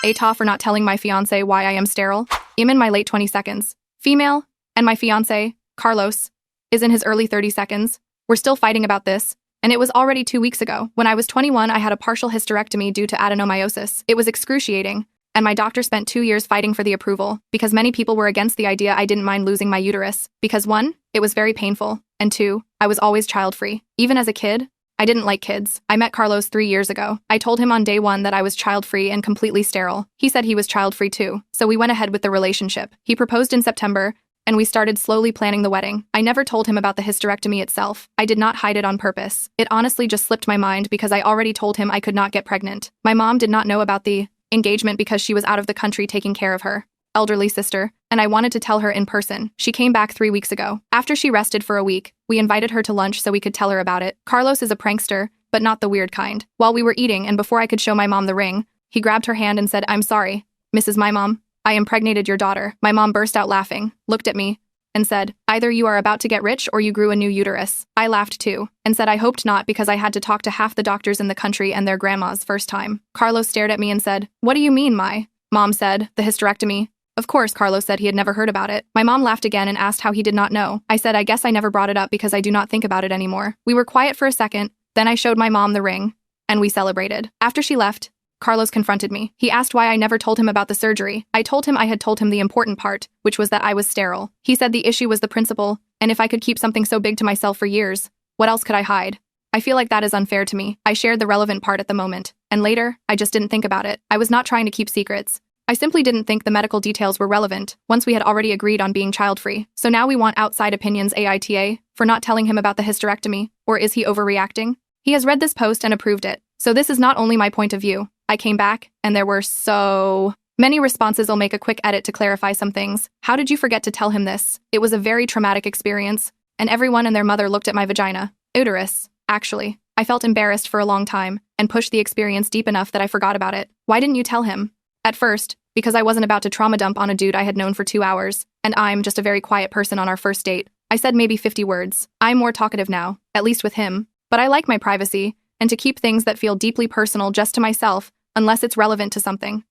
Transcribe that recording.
AITAH for not telling my fiancé why I am sterile. I'm in my late 20 seconds. Female, and my fiancé, Carlos, is in his early 30 seconds. We're still fighting about this, and it was already 2 weeks ago. When I was 21, I had a partial hysterectomy due to adenomyosis. It was excruciating, and my doctor spent 2 years fighting for the approval, because many people were against the idea. I didn't mind losing my uterus, because 1, it was very painful, and 2, I was always child-free. Even as a kid, I didn't like kids. I met Carlos 3 years ago. I told him on day 1 that I was child-free and completely sterile. He said he was child-free too, so we went ahead with the relationship. He proposed in September, and we started slowly planning the wedding. I never told him about the hysterectomy itself. I did not hide it on purpose. It honestly just slipped my mind because I already told him I could not get pregnant. My mom did not know about the engagement because she was out of the country taking care of her elderly sister, and I wanted to tell her in person. She came back 3 weeks ago. After she rested for a week, we invited her to lunch so we could tell her about it. Carlos is a prankster, but not the weird kind. While we were eating and before I could show my mom the ring, he grabbed her hand and said, "I'm sorry, Mrs. My Mom, I impregnated your daughter." My mom burst out laughing, looked at me, and said, "Either you are about to get rich or you grew a new uterus." I laughed too, and said I hoped not because I had to talk to half the doctors in the country and their grandmas first time. Carlos stared at me and said, "What do you mean, my?" Mom said, "The hysterectomy." Of course, Carlos said he had never heard about it. My mom laughed again and asked how he did not know. I said I guess I never brought it up because I do not think about it anymore. We were quiet for a second, then I showed my mom the ring, and we celebrated. After she left, Carlos confronted me. He asked why I never told him about the surgery. I told him I had told him the important part, which was that I was sterile. He said the issue was the principle, and if I could keep something so big to myself for years, what else could I hide? I feel like that is unfair to me. I shared the relevant part at the moment, and later, I just didn't think about it. I was not trying to keep secrets. I simply didn't think the medical details were relevant, once we had already agreed on being child-free. So now we want outside opinions. AITAH for not telling him about the hysterectomy, or is he overreacting? He has read this post and approved it. So this is not only my point of view. I came back, and there were so many responses. I'll make a quick edit to clarify some things. How did you forget to tell him this? It was a very traumatic experience, and everyone and their mother looked at my vagina. Uterus, actually. I felt embarrassed for a long time, and pushed the experience deep enough that I forgot about it. Why didn't you tell him? At first, because I wasn't about to trauma dump on a dude I had known for 2 hours, and I'm just a very quiet person on our first date. I said maybe 50 words. I'm more talkative now, at least with him, but I like my privacy, and to keep things that feel deeply personal just to myself, unless it's relevant to something.